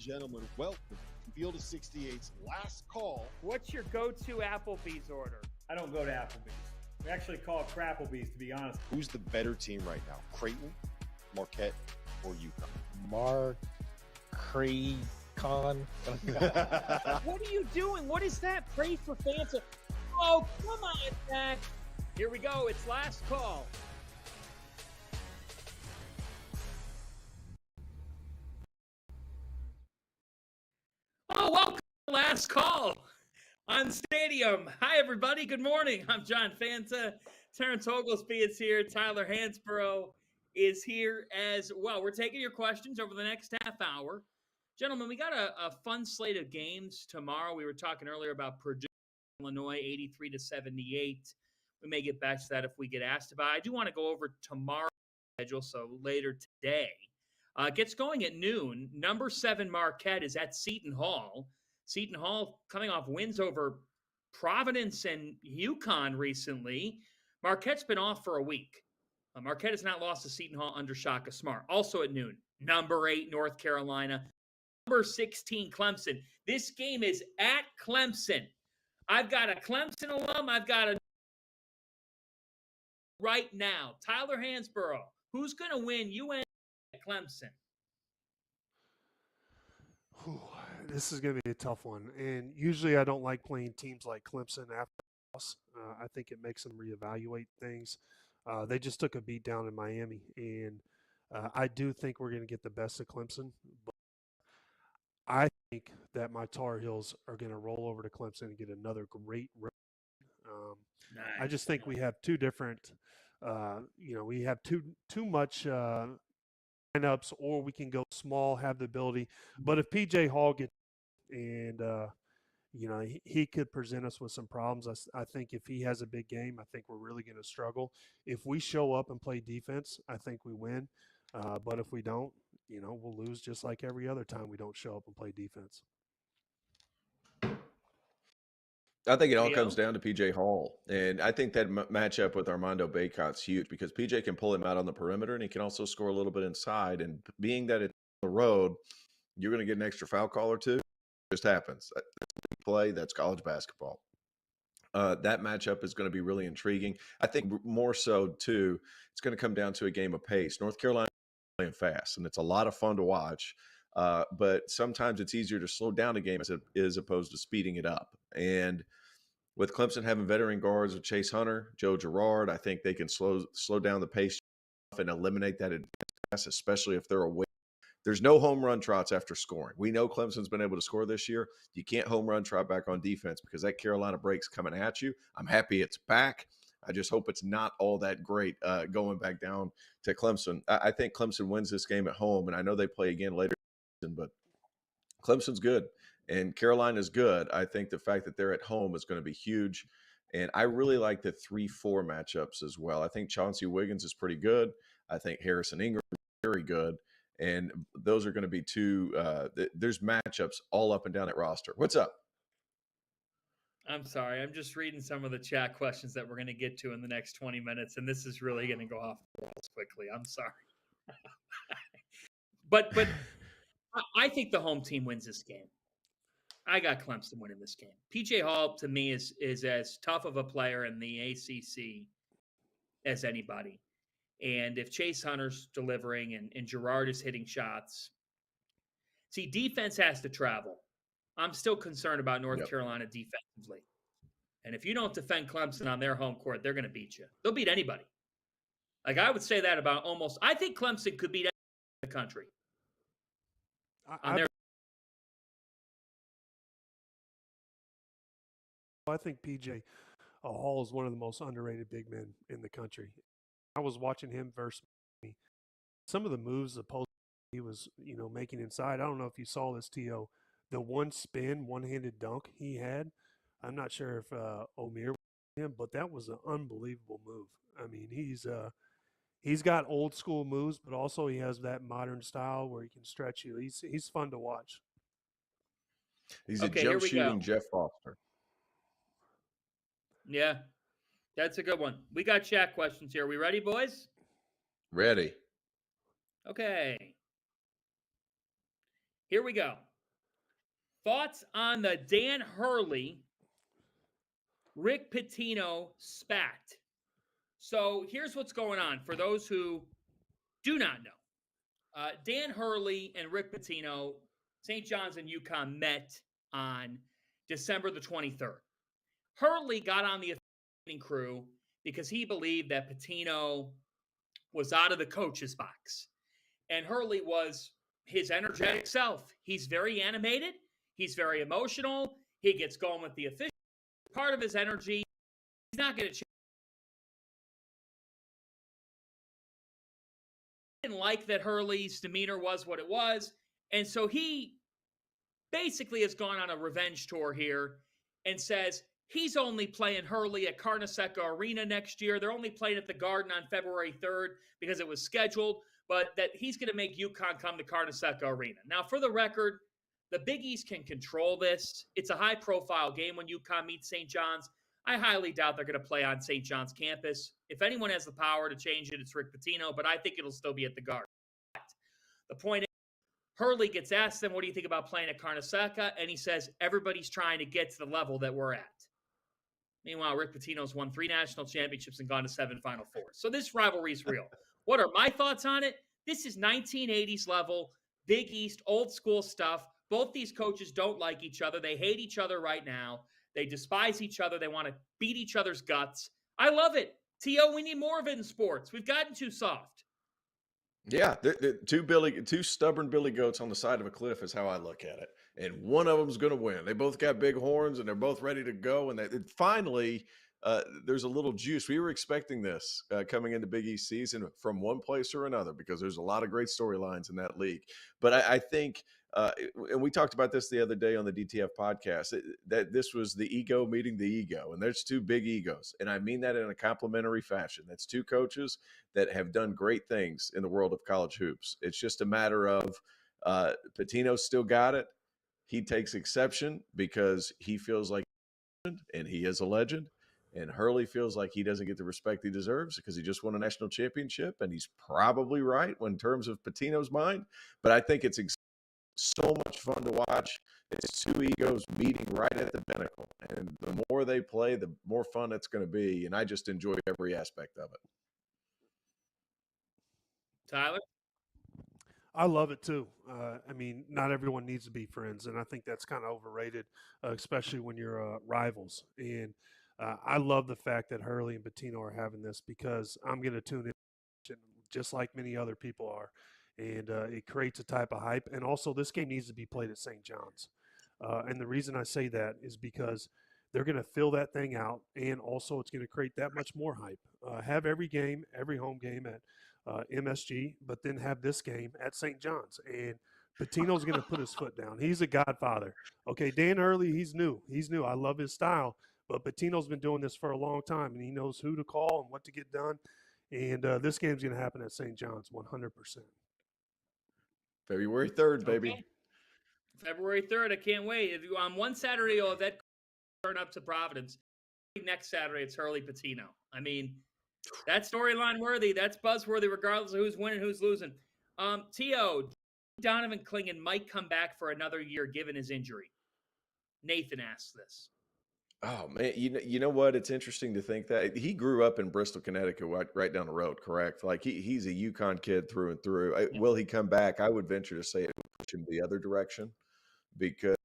gentlemen, welcome to Field of 68's last call. What's your go-to Applebee's order? I don't go to Applebee's. We actually call it Crapplebee's, to be honest. Who's the better team right now, Creighton, Marquette, or UConn? Con. What are you doing? What is that? Pray for Fanta. Oh, come on, Zach. Here we go. It's last call. Oh, welcome to Last Call on Stadium. Hi, everybody. Good morning. I'm John Fanta. Terrence Oglesby is here. Tyler Hansborough is here as well. We're taking your questions over the next half hour. Gentlemen, we got a fun slate of games tomorrow. We were talking earlier about Purdue, Illinois, 83-78. We may get back to that if we get asked about it. I do want to go over tomorrow's schedule, so later today. Gets going at noon. Number 7 Marquette is at Seton Hall. Seton Hall coming off wins over Providence and UConn recently. Marquette's been off for a week. Marquette has not lost to Seton Hall under Shaka Smart. Also at noon, number 8 North Carolina. Number 16, Clemson. This game is at Clemson. I've got a Clemson alum. I've got a right now. Tyler Hansborough. Who's going to win UNC at Clemson? This is going to be a tough one. And usually I don't like playing teams like Clemson after the loss. I think it makes them reevaluate things. They just took a beat down in Miami. And I do think we're going to get the best of Clemson. But I think that my Tar Heels are going to roll over to Clemson and get another great run. Nice. I just think we have two different, we have too much lineups, or we can go small, have the ability. But if PJ Hall gets and he could present us with some problems. I think if he has a big game, I think we're really going to struggle. If we show up and play defense, I think we win. But if we don't, we'll lose just like every other time we don't show up and play defense. I think it all comes down to PJ Hall. And I think that matchup with Armando Bacot's huge because PJ can pull him out on the perimeter and he can also score a little bit inside. And being that it's on the road, you're going to get an extra foul call or two. It just happens. Play, that's college basketball. That matchup is going to be really intriguing. I think more so, too, it's going to come down to a game of pace. North Carolina is playing fast, and it's a lot of fun to watch. But sometimes it's easier to slow down a game as opposed to speeding it up. And with Clemson having veteran guards with Chase Hunter, Joe Girard, I think they can slow down the pace and eliminate that advance, especially if they're away. There's no home run trots after scoring. We know Clemson's been able to score this year. You can't home run trot back on defense because that Carolina break's coming at you. I'm happy it's back. I just hope it's not all that great going back down to Clemson. I think Clemson wins this game at home, and I know they play again later, but Clemson's good and Carolina's good. I think the fact that they're at home is going to be huge, and I really like the 3-4 matchups as well. I think Chauncey Wiggins is pretty good. I think Harrison Ingram is very good. And those are going to be two there's matchups all up and down that roster. What's up? I'm sorry. I'm just reading some of the chat questions that we're going to get to in the next 20 minutes, and this is really going to go off the rails quickly. I'm sorry. but I think the home team wins this game. I got Clemson winning this game. PJ Hall, to me, is as tough of a player in the ACC as anybody. And if Chase Hunter's delivering and Girard is hitting shots, see, defense has to travel. I'm still concerned about North Carolina defensively. And if you don't defend Clemson on their home court, they're going to beat you. They'll beat anybody. Like, I would say that about I think Clemson could beat anybody in the country. I think PJ Hall is one of the most underrated big men in the country. I was watching him versus me. Some of the moves he was, making inside. I don't know if you saw this, T.O. The one spin, one-handed dunk he had. I'm not sure if Omier was him, but that was an unbelievable move. I mean, he's got old school moves, but also he has that modern style where he can stretch you. He's fun to watch. He's a jump shooting Jeff Foster. Yeah. That's a good one. We got chat questions here. We ready, boys? Ready. Okay. Here we go. thoughts on the Dan Hurley, Rick Pitino spat. So here's what's going on for those who do not know. Dan Hurley and Rick Pitino, St. John's and UConn met on December the 23rd. Hurley got on the crew because he believed that Pitino was out of the coach's box. And Hurley was his energetic self. He's very animated. He's very emotional. He gets going with the officials. Part of his energy, he's not going to change. He didn't like that Hurley's demeanor was what it was. And so he basically has gone on a revenge tour here and says he's only playing Hurley at Carnesecca Arena next year. They're only playing at the Garden on February 3rd because it was scheduled, but that he's going to make UConn come to Carnesecca Arena. Now, for the record, the Big East can control this. It's a high-profile game when UConn meets St. John's. I highly doubt they're going to play on St. John's campus. If anyone has the power to change it, it's Rick Pitino, but I think it'll still be at the Garden. The point is, Hurley gets asked them, what do you think about playing at Carnesecca? And he says, everybody's trying to get to the level that we're at. Meanwhile, Rick Pitino's won 3 national championships and gone to 7 Final Fours. So this rivalry is real. What are my thoughts on it? This is 1980s level, Big East, old school stuff. Both these coaches don't like each other. They hate each other right now. They despise each other. They want to beat each other's guts. I love it. T.O., we need more of it in sports. We've gotten too soft. Yeah, two stubborn Billy Goats on the side of a cliff is how I look at it. And one of them's going to win. They both got big horns, and they're both ready to go. And finally, there's a little juice. We were expecting this coming into Big East season from one place or another because there's a lot of great storylines in that league. But I think and we talked about this the other day on the DTF podcast, that this was the ego meeting the ego. And there's 2 big egos. And I mean that in a complimentary fashion. That's 2 coaches that have done great things in the world of college hoops. It's just a matter of Pitino still got it. He takes exception because he feels like, and he is a legend. And Hurley feels like he doesn't get the respect he deserves because he just won a national championship. And he's probably right in terms of Pitino's mind. But I think it's so much fun to watch. It's 2 egos meeting right at the pinnacle. And the more they play, the more fun it's going to be. And I just enjoy every aspect of it. Tyler? I love it too. I mean, not everyone needs to be friends, and I think that's kind of overrated, especially when you're rivals. And I love the fact that Hurley and Pitino are having this because I'm going to tune in just like many other people are. And it creates a type of hype. And also, this game needs to be played at St. John's. And the reason I say that is because they're going to fill that thing out, and also it's going to create that much more hype. Have every game, every home game at MSG, but then have this game at St. John's. And Pitino's going to put his foot down. He's a godfather. Okay, Dan Hurley, he's new. I love his style. But Pitino's been doing this for a long time, and he knows who to call and what to get done. And this game's going to happen at St. John's 100%. February 3rd, baby. Okay. February 3rd. I can't wait. If you, on one Saturday, you'll have that turn up to Providence. Next Saturday, it's Hurley Pitino. I mean, that's storyline worthy. That's buzzworthy, regardless of who's winning, who's losing. T.O., Donovan Clingan might come back for another year given his injury. Nathan asks this. Oh, man, you know what? It's interesting to think that he grew up in Bristol, Connecticut, right down the road, correct? Like he's a UConn kid through and through. Will he come back? I would venture to say it would push him the other direction because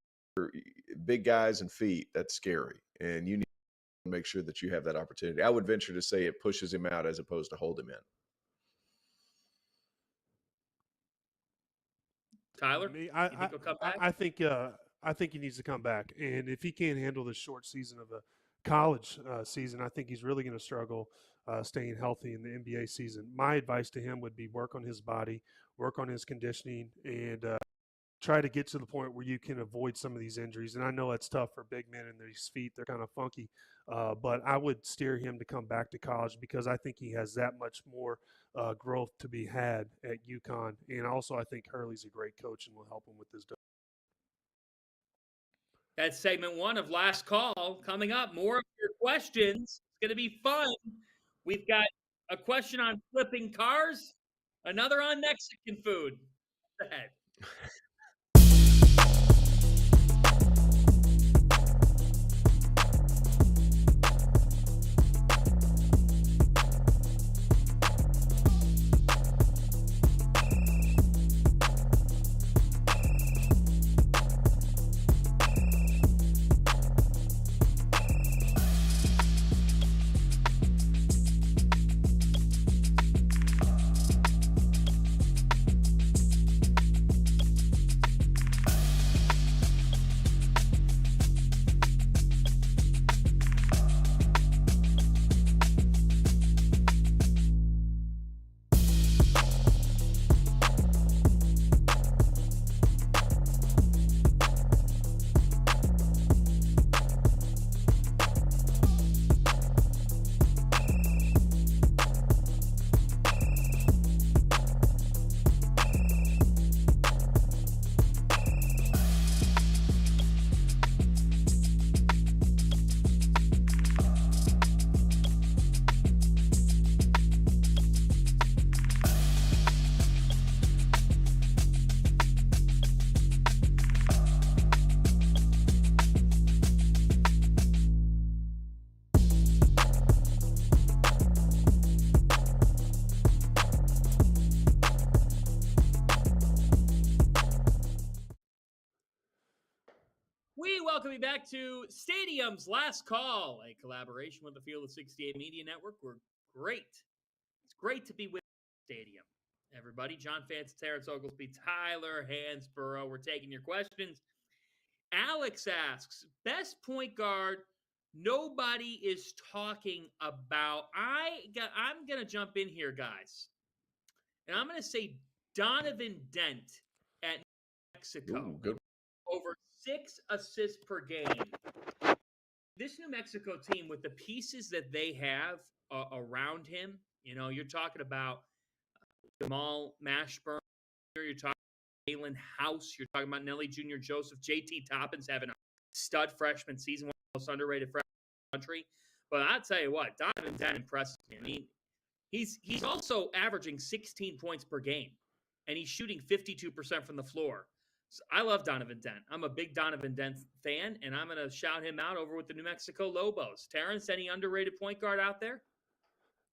big guys and feet, that's scary. And you need to make sure that you have that opportunity. I would venture to say it pushes him out as opposed to hold him in. Tyler, you think he'll come back? I think he needs to come back. And if he can't handle the short season of a college season, I think he's really going to struggle staying healthy in the NBA season. My advice to him would be work on his body, work on his conditioning, and try to get to the point where you can avoid some of these injuries. And I know it's tough for big men and these feet. They're kind of funky. But I would steer him to come back to college because I think he has that much more growth to be had at UConn. And also I think Hurley's a great coach and will help him with his development. That's segment 1 of Last Call. Coming up, more of your questions. It's going to be fun. We've got a question on flipping cars, another on Mexican food. Go ahead. welcome you back to Stadium's Last Call, a collaboration with the Field of 68 Media Network. We're great. It's great to be with Stadium. Everybody, John Fantz, Terrence Oglesby, Tyler Hansborough. We're taking your questions. Alex asks, best point guard nobody is talking about. I'm going to jump in here, guys. And I'm going to say Donovan Dent at Mexico. Ooh, good. Over 6 assists per game. This New Mexico team, with the pieces that they have around him, you're talking about Jamal Mashburn, you're talking about Jalen House, you're talking about Nelly Jr. Joseph, JT Toppins having a stud freshman season, one of the most underrated freshmen in the country. But I'll tell you what, Donovan Dent impresses me. I mean, he's also averaging 16 points per game, and he's shooting 52% from the floor. So I love Donovan Dent. I'm a big Donovan Dent fan, and I'm going to shout him out over with the New Mexico Lobos. Terrence, any underrated point guard out there?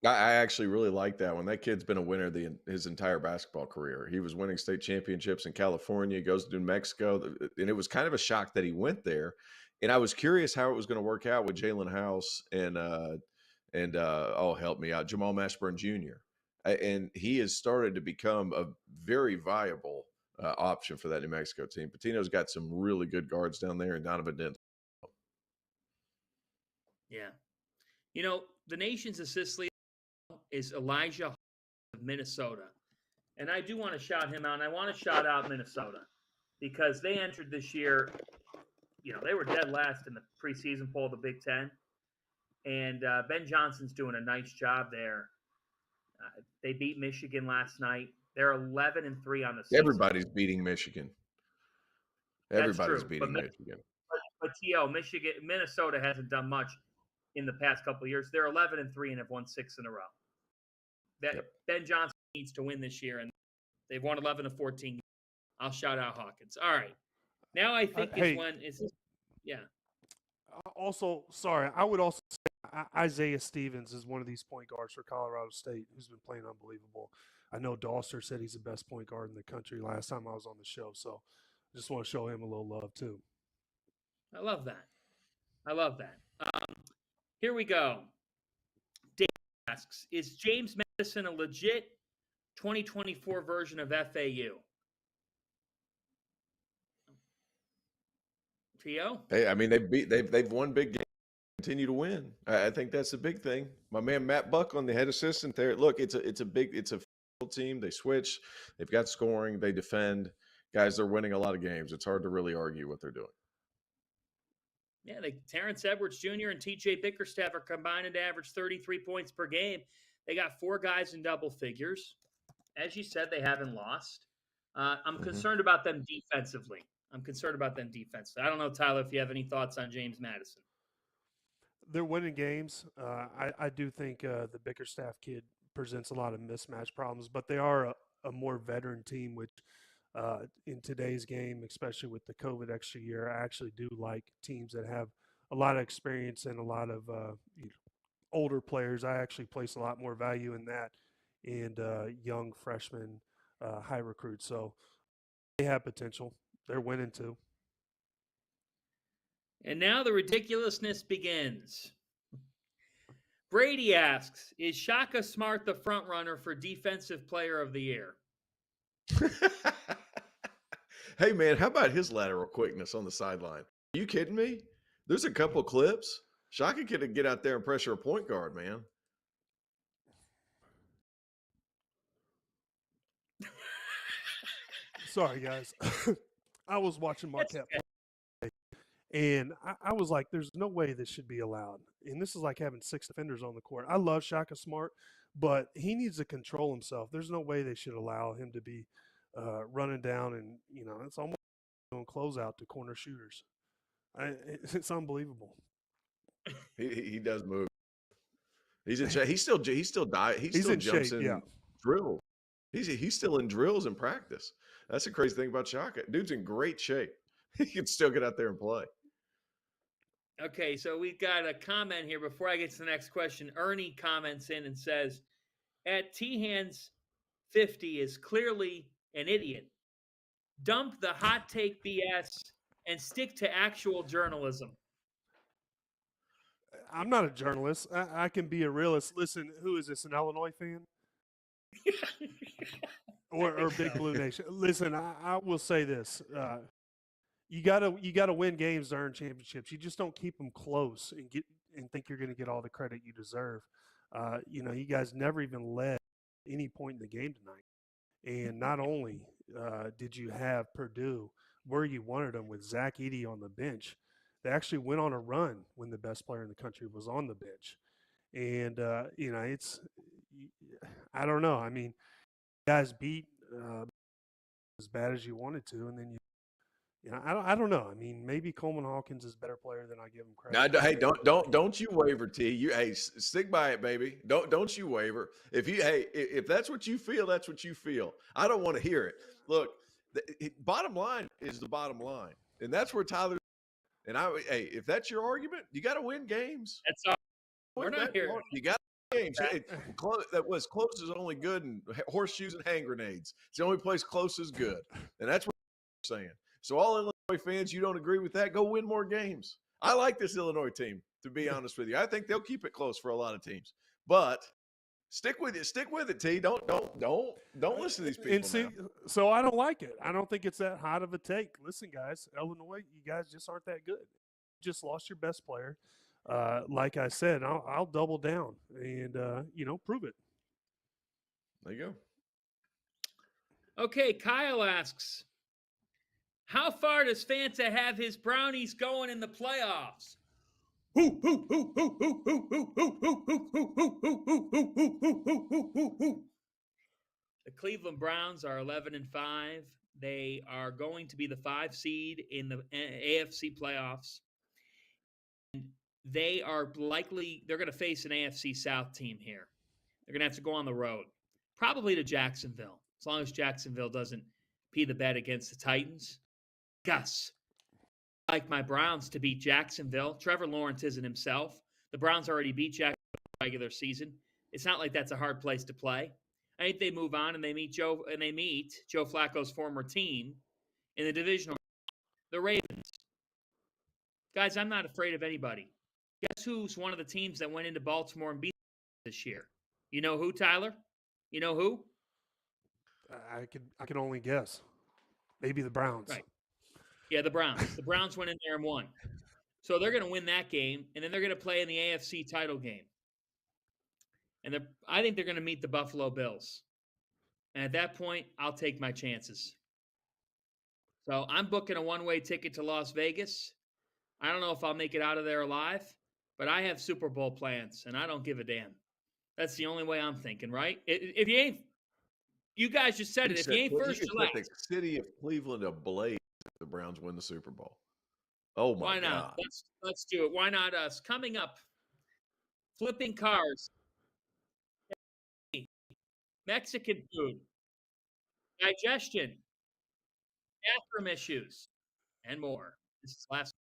I actually really like that one. That kid's been a winner his entire basketball career. He was winning state championships in California, goes to New Mexico, and it was kind of a shock that he went there. And I was curious how it was going to work out with Jalen House and help me out, Jamal Mashburn Jr. And he has started to become a very viable option for that New Mexico team. Patino's got some really good guards down there, and Donovan Dent. Yeah. The nation's assist leader is Elijah of Minnesota. And I do want to shout him out, and I want to shout out Minnesota because they entered this year, they were dead last in the preseason poll of the Big Ten. And Ben Johnson's doing a nice job there. They beat Michigan last night. They're 11-3 on the season. Everybody's beating Michigan. Everybody's beating Michigan. But Minnesota hasn't done much in the past couple of years. They're 11-3 and have won 6 in a row. Ben Johnson needs to win this year, and they've won 11 of 14. I'll shout out Hawkins. All right. Now I think yeah. Also, sorry, I would also say Isaiah Stevens is one of these point guards for Colorado State who's been playing unbelievable. I know Dawser said he's the best point guard in the country last time I was on the show, so I just want to show him a little love too. I love that. Here we go. Dave asks, is James Madison a legit 2024 version of FAU? Tio? Hey, I mean they've won big games, continue to win. I think that's the big thing. My man Matt Buckland, the head assistant there. Look, it's a physical team. They switch, they've got scoring, they defend. Guys, they're winning a lot of games. It's hard to really argue what they're doing. Yeah, Terrence Edwards Jr. and TJ Bickerstaff are combining to average 33 points per game. They got 4 guys in double figures. As you said, they haven't lost. I'm concerned about them defensively. I don't know, Tyler, if you have any thoughts on James Madison. They're winning games. I do think the Bickerstaff kid presents a lot of mismatch problems, but they are a more veteran team, which in today's game, especially with the COVID extra year, I actually do like teams that have a lot of experience and a lot of older players. I actually place a lot more value in that and young freshmen, high recruits. So they have potential. They're winning too. And now the ridiculousness begins. Brady asks, is Shaka Smart the front runner for Defensive Player of the Year? Hey, man, how about his lateral quickness on the sideline? Are you kidding me? There's a couple clips. Shaka could get out there and pressure a point guard, man. Sorry, guys. I was watching Marquette play, and I was like, there's no way this should be allowed. And this is like having 6 defenders on the court. I love Shaka Smart, but he needs to control himself. There's no way they should allow him to be running down and, it's almost going closeout to corner shooters. It's unbelievable. He does move. He's in shape. He still jumps shape, in drills. He's still in drills in practice. That's the crazy thing about Shaka. Dude's in great shape. He can still get out there and play. Okay, so we've got a comment here before I get to the next question. Ernie comments in and says, at T-Hands 50 is clearly an idiot. Dump the hot take BS and stick to actual journalism. I'm not a journalist. I can be a realist. Listen, who is this, an Illinois fan? or Big Blue Nation? Listen, I will say this. You gotta win games to earn championships. You just don't keep them close and think you're going to get all the credit you deserve. You guys never even led at any point in the game tonight. And not only did you have Purdue where you wanted them with Zach Edey on the bench, they actually went on a run when the best player in the country was on the bench. And, I don't know. I mean, you guys beat as bad as you wanted to, and then I don't know. I mean, maybe Coleman Hawkins is a better player than I give him credit. Now, hey, don't you waver, T. Stick by it, baby. Don't you waver. If that's what you feel, that's what you feel. I don't want to hear it. Look, bottom line is the bottom line, and that's where Tyler. And if that's your argument, you got to win games. That's all. We're not here. You got to win games. That was close is only good, and horseshoes and hand grenades. It's the only place close is good, and that's what I'm saying. So all Illinois fans, you don't agree with that? Go win more games. I like this Illinois team, to be honest with you. I think they'll keep it close for a lot of teams. But stick with it. Stick with it, T. Don't listen to these people. And see, so I don't like it. I don't think it's that hot of a take. Listen, guys, Illinois, you guys just aren't that good. You just lost your best player. Like I said, I'll double down and prove it. There you go. Okay, Kyle asks, how far does Fanta have his Brownies going in the playoffs? The Cleveland Browns are 11-5. They are going to be the 5 seed in the AFC playoffs. And they're going to face an AFC South team here. They're going to have to go on the road, probably to Jacksonville, as long as Jacksonville doesn't pee the bed against the Titans. Gus, I like my Browns to beat Jacksonville. Trevor Lawrence isn't himself. The Browns already beat Jacksonville in the regular season. It's not like that's a hard place to play. I think they move on and they meet Joe Flacco's former team in the divisional, the Ravens. Guys, I'm not afraid of anybody. Guess who's one of the teams that went into Baltimore and beat this year? You know who, Tyler? You know who? I can only guess. Maybe the Browns. Right. Yeah, the Browns. The Browns went in there and won. So they're going to win that game, and then they're going to play in the AFC title game. And I think they're going to meet the Buffalo Bills. And at that point, I'll take my chances. So I'm booking a one-way ticket to Las Vegas. I don't know if I'll make it out of there alive, but I have Super Bowl plans, and I don't give a damn. That's the only way I'm thinking, right? If you ain't, you guys just said it. If you ain't first, you're last. The city of Cleveland ablaze if the Browns win the Super Bowl. Oh my God! Why not? Let's do it. Why not us? Coming up, flipping cars, Mexican food, digestion, bathroom issues, and more. This is last.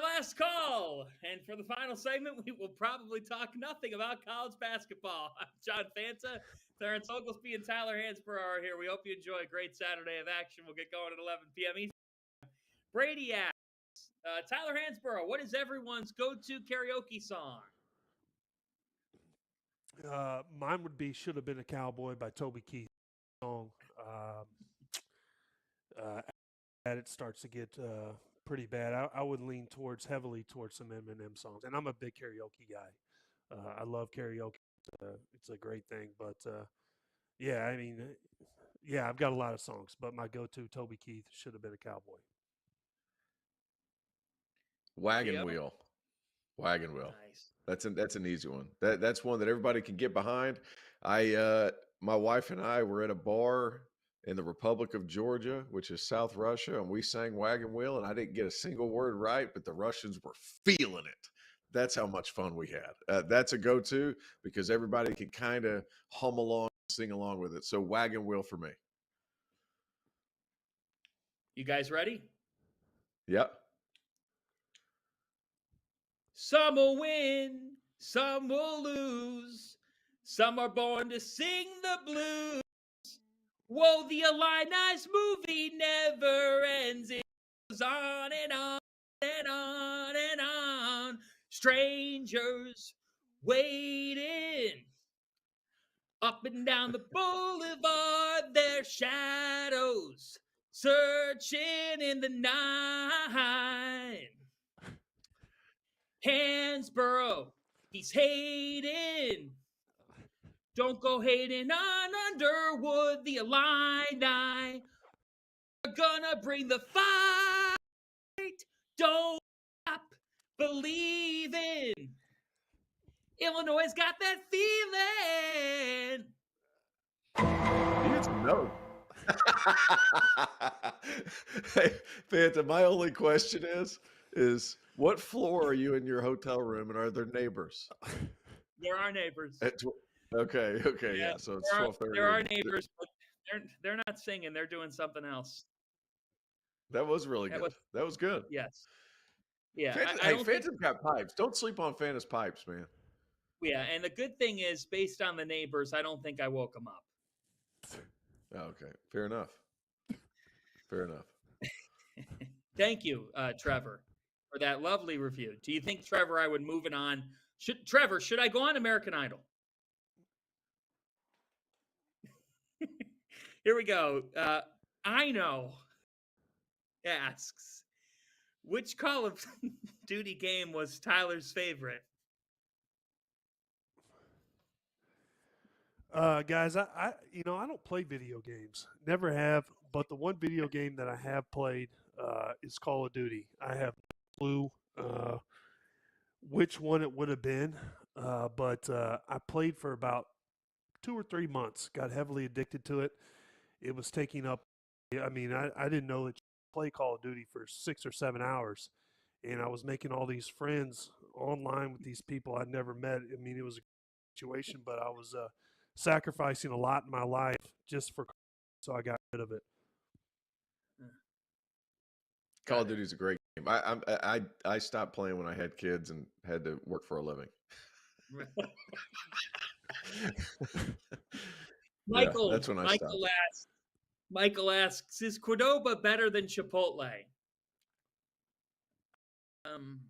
last call. And for the final segment, we will probably talk nothing about college basketball. I'm John Fanta, Terrence Oglesby, and Tyler Hansborough are here. We hope you enjoy a great Saturday of action. We'll get going at 11 p.m. Eastern. Brady asks, Tyler Hansborough, what is everyone's go-to karaoke song? Mine would be "Should Have Been a Cowboy" by Toby Keith. Song. That it starts to get pretty bad. I would lean heavily towards some Eminem songs, and I'm a big karaoke guy. I love karaoke. It's a great thing, but yeah, I mean, yeah, I've got a lot of songs, but my go-to, Toby Keith, "Should Have Been a Cowboy." Wagon Wheel. Nice. That's an easy one. That's one that everybody can get behind. My wife and I were at a bar in the Republic of Georgia, which is South Russia, and we sang Wagon Wheel, and I didn't get a single word right, but the Russians were feeling it. That's how much fun we had. That's a go-to because everybody can kind of hum along, sing along with it. So Wagon Wheel for me. You guys ready? Yep. Some will win, some will lose. Some are born to sing the blues. Whoa, the Illini's movie never ends. It goes on and on and on and on. Strangers waiting. Up and down the boulevard, their shadows searching in the night. Hansborough, he's hating. Don't go hating on Underwood, the Illini are gonna bring the fight. Don't stop believing. Illinois has got that feeling. You get some notes. Hey, Fanta, my only question is what floor are you in your hotel room, and are there neighbors? There are neighbors. Okay, yeah. So it's 12:30. There are neighbors, but they're not singing. They're doing something else. That was really good. That was good. Yes. Yeah. Fanta's got pipes. Don't sleep on Fanta's pipes, man. Yeah, and the good thing is, based on the neighbors, I don't think I woke them up. Okay, fair enough. Thank you, Trevor, for that lovely review. Do you think, Trevor, I would move it on? Trevor, should I go on American Idol? Here we go. I know asks, which Call of Duty game was Tyler's favorite? Guys, I don't play video games. Never have. But the one video game that I have played is Call of Duty. I have no clue which one it would have been, but I played for about 2 or 3 months. Got heavily addicted to it. It was taking up. I mean, I didn't know that you could play Call of Duty for 6 or 7 hours, and I was making all these friends online with these people I'd never met. I mean, it was a situation, but I was sacrificing a lot in my life just for, so I got rid of it. Call of Duty is a great game. I stopped playing when I had kids and had to work for a living. Michael, that's when I stopped. Michael asks, is Cordoba better than Chipotle? I'm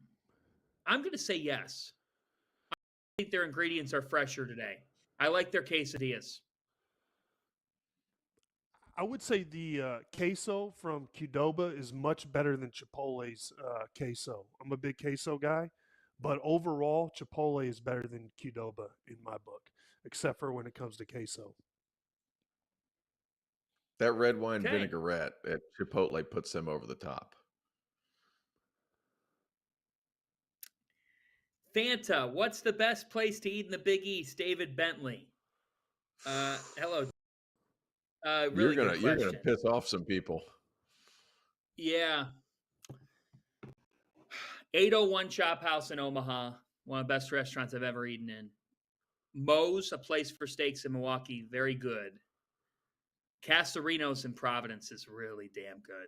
going to say yes. I think their ingredients are fresher today. I like their quesadillas. I would say the queso from Qdoba is much better than Chipotle's queso. I'm a big queso guy, but overall, Chipotle is better than Qdoba in my book, except for when it comes to queso. That red wine vinaigrette at Chipotle puts them over the top. Fanta, what's the best place to eat in the Big East? David Bentley. Hello. Really you're gonna piss off some people. Yeah. 801 Chop House in Omaha, one of the best restaurants I've ever eaten in. Moe's, a place for steaks in Milwaukee, very good. Casarino's in Providence is really damn good.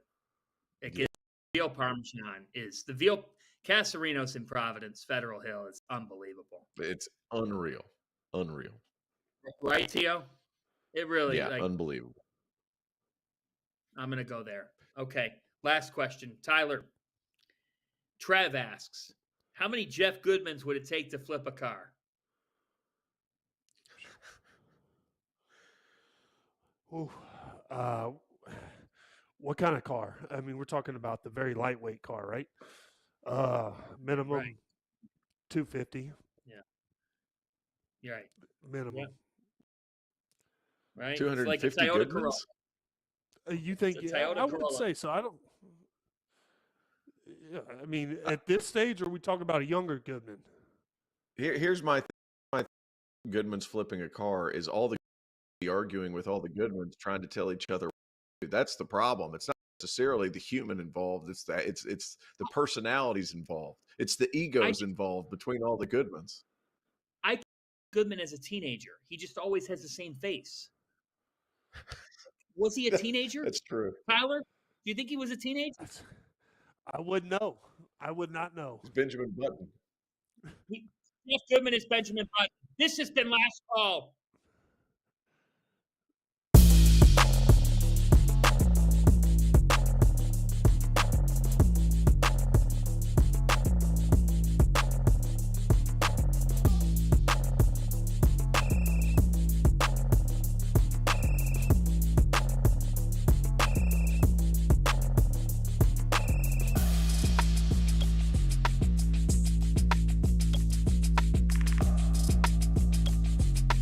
It gets veal parmesan is the veal. Casarinos in Providence, Federal Hill is unbelievable. It's unreal. Unreal. Right, Tio? It really, Yeah, unbelievable. I'm going to go there. Okay, last question. Tyler, Trev asks, how many Jeff Goodmans would it take to flip a car? Ooh, what kind of car? I mean, we're talking about the very lightweight car, right? Minimum Right. 250. Yeah. You're right. Minimum. Yeah. Right? 250 it's like a Toyota Goodmans? Corolla. You think? It's a Yeah, Toyota I wouldn't Corolla. say so. I don't. Yeah, I mean, at this stage, are we talking about a younger Goodman? Here's my Goodman's flipping a car is all the arguing with all the Goodmans trying to tell each other. That's the problem. It's not necessarily the human involved. It's the personalities involved. It's the egos involved between all the Goodmans. I Goodman as a teenager. He just always has the same face. Was he a teenager? That's true. Tyler, do you think he was a teenager? I wouldn't know. I would not know. It's Benjamin Button. Jeff Goodman is Benjamin Button. This has been Last Call.